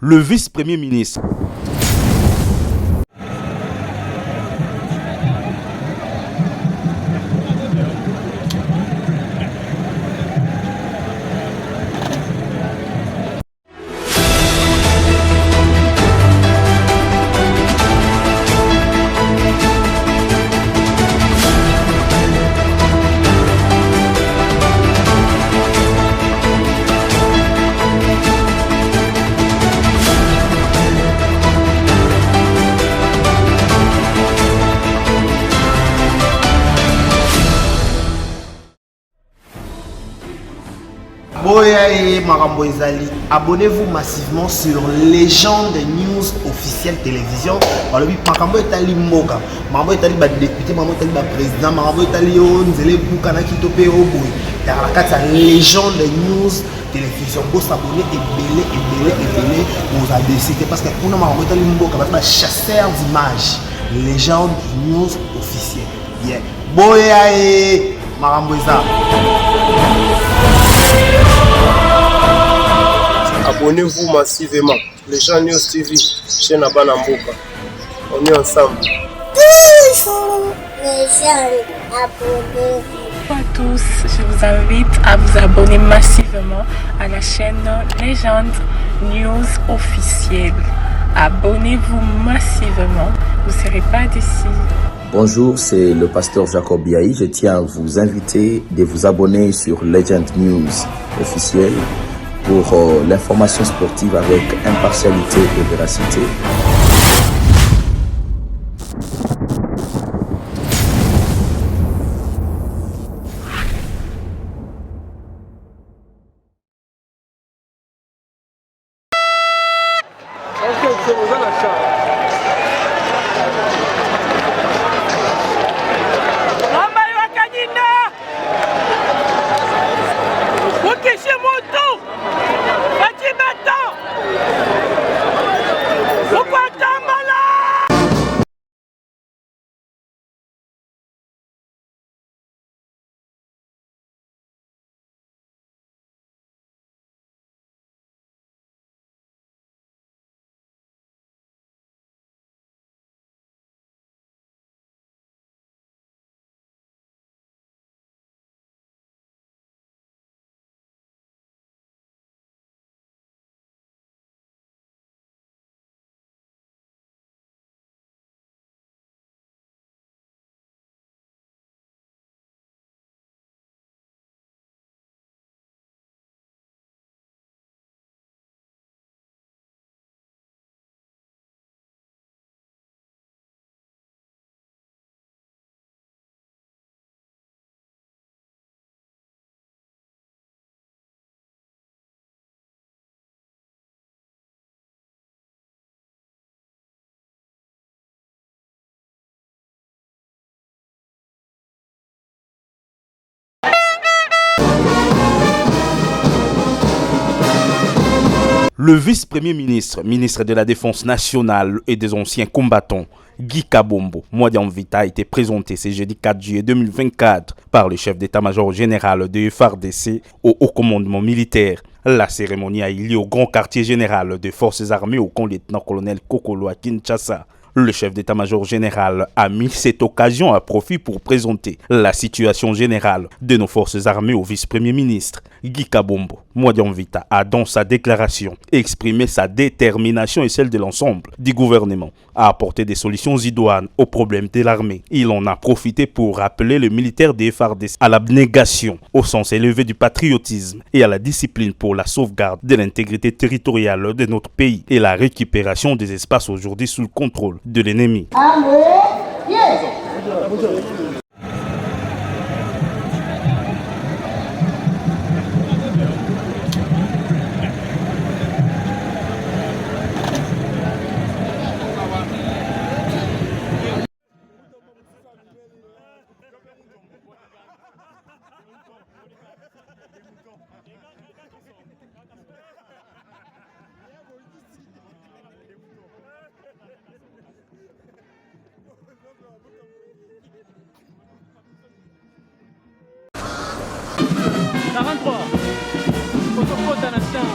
le vice-premier ministre. Abonnez-vous massivement sur Légende News officielle télévision. Makambo etali mboka, makambo etali ba député, makambo etali ba président, makambo etali o nzele bukana kitope o boy. La carte Légende News télévision. Vous s'abonner et vous avez parce que pour nous makambo etali mboka, ba chasseur d'images. Légende News officielle. Yeah. Boya e makambo eza. Abonnez-vous massivement. Les gens News TV, chaîne à Banamboka. On est ensemble. Bonjour les gens, abonnez-vous. Bonjour à tous, je vous invite à vous abonner massivement à la chaîne Légende News officielle. Abonnez-vous massivement, vous ne serez pas déçus. Bonjour, c'est le pasteur Jacob Biaï. Je tiens à vous inviter de vous abonner sur Legend News officielle pour l'information sportive avec impartialité et véracité. Le vice-premier ministre, ministre de la Défense nationale et des anciens combattants, Guy Kabombo, Mwadiam Vita, a été présenté ce jeudi 4 juillet 2024 par le chef d'état-major général de FARDC au haut commandement militaire. La cérémonie a eu lieu au grand quartier général des forces armées au camp lieutenant-colonel Kokolo à Kinshasa. Le chef d'état-major général a mis cette occasion à profit pour présenter la situation générale de nos forces armées au vice-premier ministre. Guy Kabombo, Mwadiam Vita, a dans sa déclaration exprimé sa détermination et celle de l'ensemble du gouvernement à apporter des solutions idoines aux problèmes de l'armée. Il en a profité pour rappeler les militaires des FARDC à l'abnégation, au sens élevé du patriotisme et à la discipline pour la sauvegarde de l'intégrité territoriale de notre pays et la récupération des espaces aujourd'hui sous le contrôle de l'ennemi. Faut se foutre à l'instant.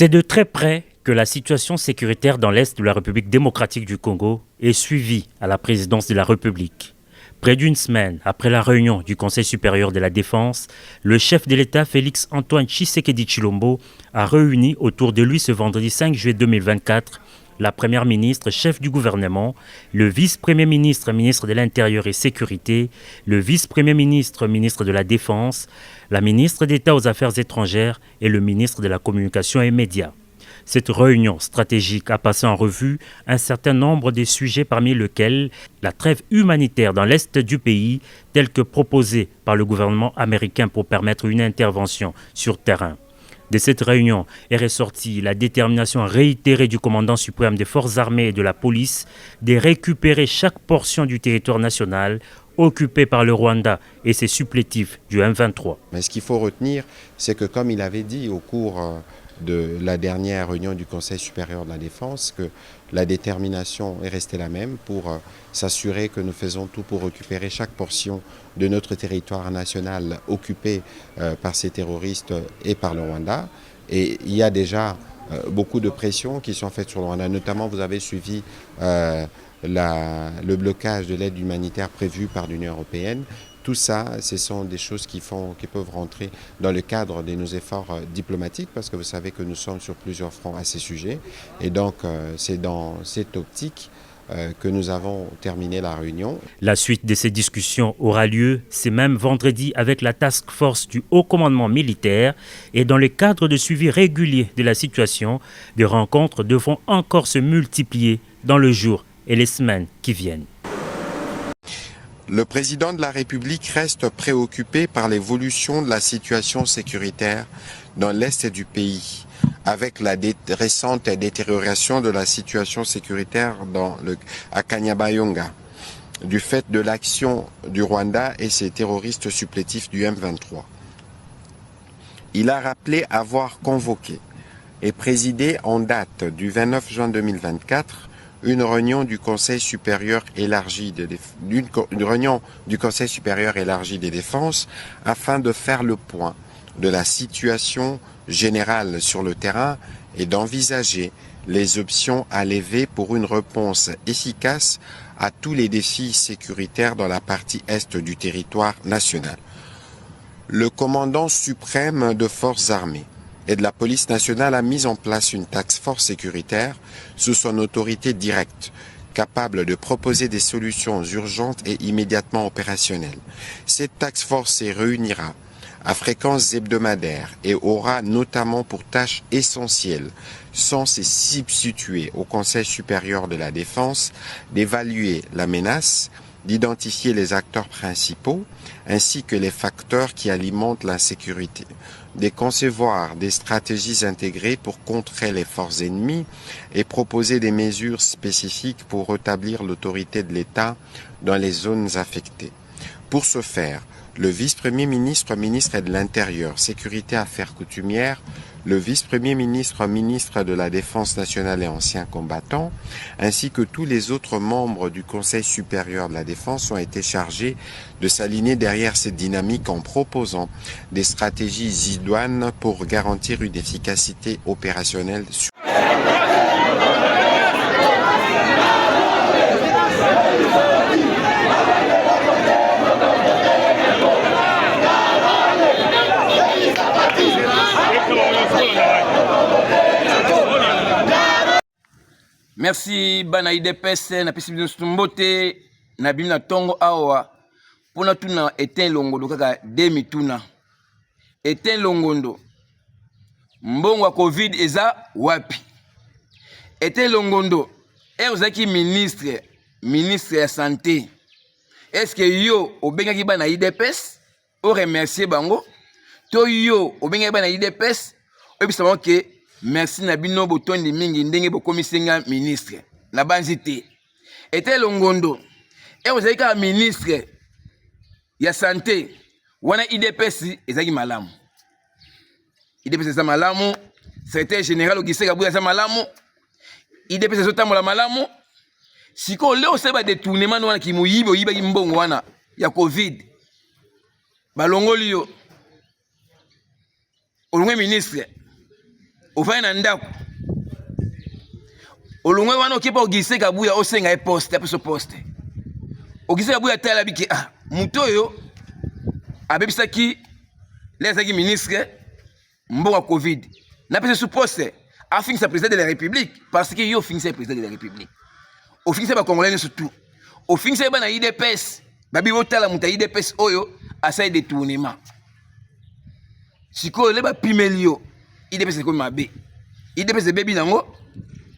C'est de très près que la situation sécuritaire dans l'Est de la République démocratique du Congo est suivie à la présidence de la République. Près d'une semaine après la réunion du Conseil supérieur de la Défense, le chef de l'État Félix-Antoine Tshisekedi Tshilombo a réuni autour de lui ce vendredi 5 juillet 2024 la première ministre, chef du gouvernement, le vice-premier ministre, ministre de l'Intérieur et Sécurité, le vice-premier ministre, ministre de la Défense, la ministre d'État aux Affaires étrangères et le ministre de la Communication et Médias. Cette réunion stratégique a passé en revue un certain nombre de sujets parmi lesquels la trêve humanitaire dans l'est du pays, telle que proposée par le gouvernement américain pour permettre une intervention sur terrain. De cette réunion est ressortie la détermination réitérée du commandant suprême des forces armées et de la police de récupérer chaque portion du territoire national occupé par le Rwanda et ses supplétifs du M23. Mais ce qu'il faut retenir, c'est que comme il avait dit au cours de la dernière réunion du Conseil supérieur de la défense, que la détermination est restée la même pour s'assurer que nous faisons tout pour récupérer chaque portion de notre territoire national occupé par ces terroristes et par le Rwanda. Et il y a déjà beaucoup de pressions qui sont faites sur le Rwanda. Notamment, vous avez suivi le blocage de l'aide humanitaire prévue par l'Union européenne. Tout ça, ce sont des choses qui peuvent rentrer dans le cadre de nos efforts diplomatiques, parce que vous savez que nous sommes sur plusieurs fronts à ces sujets. Et donc, c'est dans cette optique que nous avons terminé la réunion. La suite de ces discussions aura lieu ce même vendredi avec la task force du haut commandement militaire, et dans le cadre de suivi régulier de la situation, des rencontres devront encore se multiplier dans le jour et les semaines qui viennent. Le président de la République reste préoccupé par l'évolution de la situation sécuritaire dans l'est du pays, avec la récente détérioration de la situation sécuritaire à Kanyabayonga, du fait de l'action du Rwanda et ses terroristes supplétifs du M23. Il a rappelé avoir convoqué et présidé en date du 29 juin 2024 une réunion du Conseil supérieur élargi des défenses afin de faire le point de la situation générale sur le terrain et d'envisager les options à lever pour une réponse efficace à tous les défis sécuritaires dans la partie est du territoire national. Le commandant suprême de forces armées et de la police nationale a mis en place une task force sécuritaire sous son autorité directe, capable de proposer des solutions urgentes et immédiatement opérationnelles. Cette task force se réunira à fréquence hebdomadaire et aura notamment pour tâche essentielle, sans se substituer au Conseil supérieur de la défense, d'évaluer la menace, d'identifier les acteurs principaux ainsi que les facteurs qui alimentent l'insécurité, de concevoir des stratégies intégrées pour contrer les forces ennemies et proposer des mesures spécifiques pour rétablir l'autorité de l'État dans les zones affectées. Pour ce faire, le vice-premier ministre, ministre de l'Intérieur, Sécurité, Affaires coutumières, le vice-premier ministre, ministre de la Défense nationale et anciens combattants, ainsi que tous les autres membres du Conseil supérieur de la Défense ont été chargés de s'aligner derrière cette dynamique en proposant des stratégies idoines pour garantir une efficacité opérationnelle. Merci bana IDPS na pesi bino mbote na bino na tongo awa pona tuna Etienne Longondo kaka demi tuna Etienne Longondo mbongo wa Covid eza wapi? Etienne Longondo ozaki ministre ya santé, est-ce que yo obengaki bana IDPS o remercier bango to yo obengaki bana IDPS o bisama ke merci na bino botondi mingi ndenge bokomisenga ministre na banzite? Etienne Longondo ozaki ka ministre ya santé wana IDPS ezaki malamu, IDPS eza malamu, secrétaire général Ogiseka Buya eza malamu, IDPS ezotambola malamu. Siko leo seba détournement wana ki muyibo yiba mbongo wana ya Covid balongoli yo olungwe ministre ofanya na ndako olungwe wana okipa Ogiseka Buya osenga poste apeso poste Ogiseka Buya tala biki muto yo abebisaki lezaki ministre mbongo ya Covid na pese sous poste afingisa président de la République parce que yo fingisa président de la République au fin ba congolais surtout au fin c'est ba na IDPS babi botala muta IDPS oyo asai détournement siko le ba pimelio IDPS ko mabe IDPS baby nango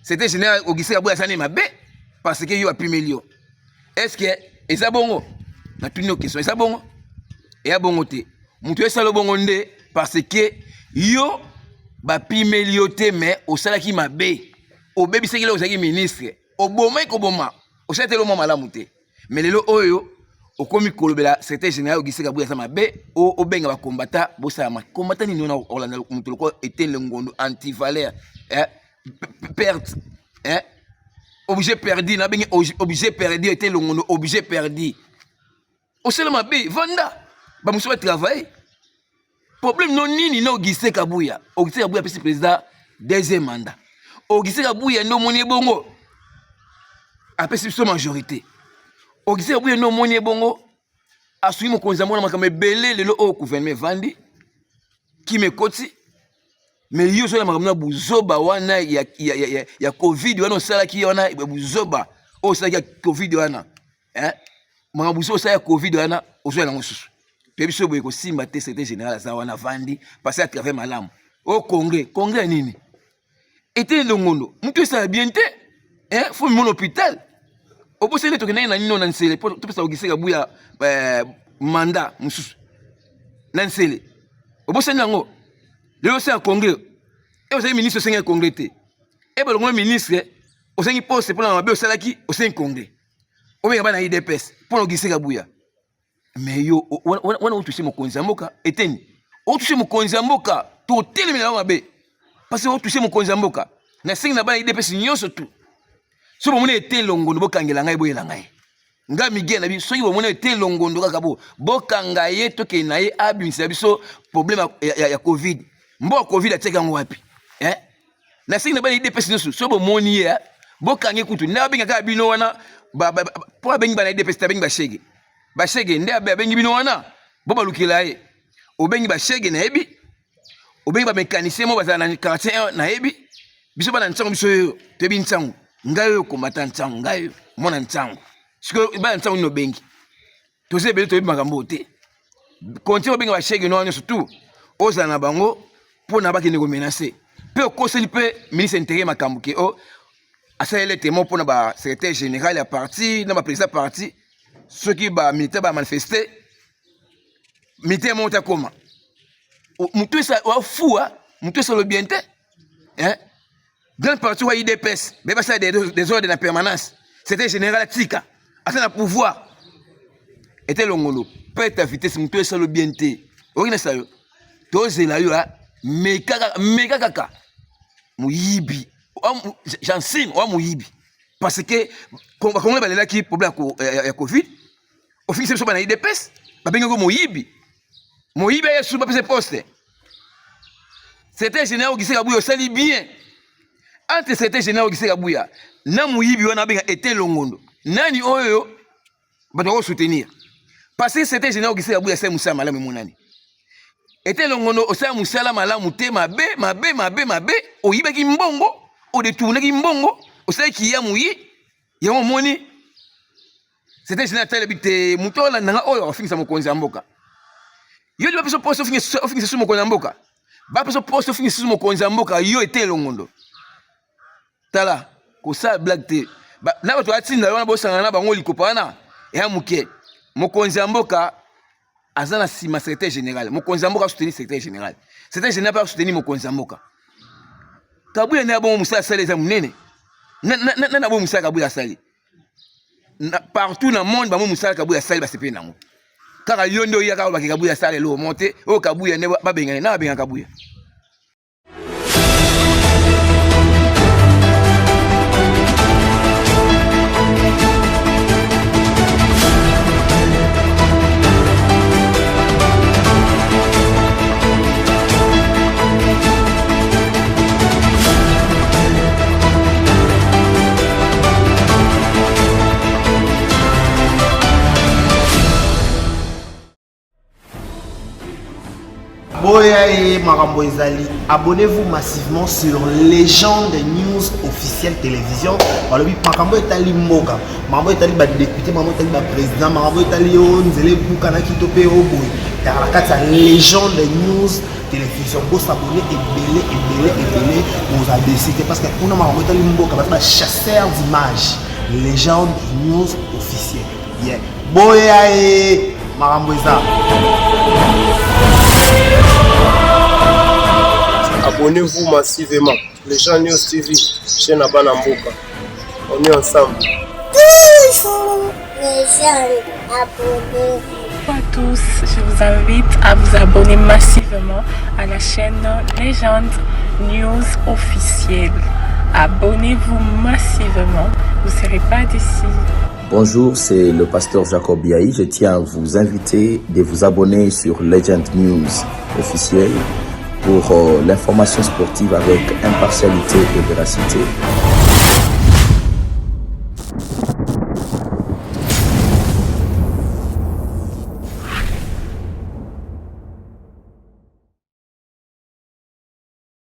c'était général Augustin Kabouya Sane mabe parce que yo a primé lio. Est-ce que eza bongo na tuni no question eza bongo et ya bongo te mutu esalo bongo nde parce que yo ba primé lio te mais au salaki mabe au baby c'est que là ozaki ministre au boma ko boma au sete lo mama la muté mais lelo oyo au komi kolobela c'était général Augustin Kabouya Sane mabe au benga ba combattant bo sa ma combattant ni na olanda mutu ko était le ngondo anti-valeur perte obligé perdu na bengi obligé perdu était longono obligé perdu au seulement bé vanda ba muso travailler problème non nini na Augustin Kabouya pesi président deuxième mandat Augustin Kabouya ndo moni bongo apesi so majorité Augustin Kabouya ndo moni bongo asui mo konza mona makame belé lelo au gouvernement vandi qui me koti mais yo so la makamna buzoba wana ya covid wana osala ki wana buzoba osala ya covid wana makabuzo osala ya covid wana osala na ngosusu pe biso boye ko simba te c'était général za wana vandi passer à travers malamu au congrès nini était longondo mutu ça bien te faut mon hôpital obosele to kenai na nino na nsele to pesa Augustin Kabouya mandat mususu na nsele obosele nango le c'est un congrès et vous avez ministre c'est un congrès et ben le ministre au sein poste pour la mabe au salaki au sein congrès au bien ba na IDPS pour Augustin Kabouya mais yo on touché mon konzamboka eteni on touché mon konzamboka to tele la mabe parce que on touché mon konzamboka na singa na ba IDPS nyonso tout so bo mona ete longondo bokangela ngai boyela ngai nga mige na biso soki bo mona ete longondo kaka bokanga ye to ke na ye abimisa biso problème ya covid mbo covid ateka ngwapi na singa ba IDPS nyonso so bo moni ye bokange kutu na benga ka bino wana po bengi ba na IDPS ta bengi ba shege nde bengi bino wana bo balukila ye o bengi ba shege na yebi o bengi ba mécanicien mo bazana na quartier na yebi biso ba na ntsango biso yo te bi ntsango ngayo komata ntsango ngayo mona ntsango siko ba ntsango no bengi to se bele to bi makambo te konti o bengi ba shege no wana surtout ozana bango po na ba kene ko menacer pe ko seli pe ministre intérieur makambo ke o asale témoin pour na secrétaire général ya parti na ba président parti ceux qui ba militaire ba manifester militaire monta comment mutu ça wa fou mutu ça le bien te grand parti wa IDPS be ba ça des ordres de permanence c'était général tika asana pouvoir était longolo peut être vitesse mutu ça le bien te okina ça yo to zela yo meka kaka muyibi j'enseigne wa muyibi parce que comme ba lela ki problème ya covid au fin c'est so ba na IDPS ba benga ko muyibi ya sous ba pese poste c'était général Augustin Kabouya sali bien entre c'était général Augustin Kabouya na muyibi wana benga était longondo nani oyo ba doit soutenir parce que c'était général Augustin Kabouya c'est Moussa Malamu monani était longondo osala musala malamu te mabe oyibaki mbongo o détournaki mbongo osala ki ya muyi ya moni c'était général talibite mutola nanga oyo ofingisa mokonzi ya mboka yo li bapeso poste ofingisa su mokonzi ya mboka bapeso poste ofingisa su mokonzi ya mboka yo était longondo tala kosala blague te na bato atinda wana bosangana na bango likopa wana ya muke mokonzi ya mboka azana sima secrétaire général mokonzi ya mboka soutenir secrétaire général secrétaire général pas soutenir mokonzi ya mboka Kabouya na bon musala sale za munene na bon musala Kabouya sale partout dans le monde ba musala Kabouya sale ba sepe nango kaka yondo ya ka ba Kabouya sale lo monter o Kabouya ne ba benga na benga Kabouya. Boya et Marambo Ezali, abonnez-vous massivement sur Légende News news officielle télévision balobi makambo etali mboka makambo etali badéputé makambo etali baprésident makambo etali oyo nzela ebukanaki to mpe oyo boye car na kati ya légende news télévision bosabone ebele oza décide parce que kuna makambo etali mboka baza bachasseur d'image légende news officielle yeah. Boya e makambo eza Abonnez-vous massivement. Les gens News TV, chaîne Abana Mboka. On est ensemble. Toujours les jeunes, abonnez-vous. Bonjour à tous, je vous invite à vous abonner massivement à la chaîne Légende News officielle. Abonnez-vous massivement, vous ne serez pas déçus. Bonjour, c'est le pasteur Jacob Biaï. Je tiens à vous inviter de vous abonner sur Legend News officielle pour l'information sportive avec impartialité et véracité.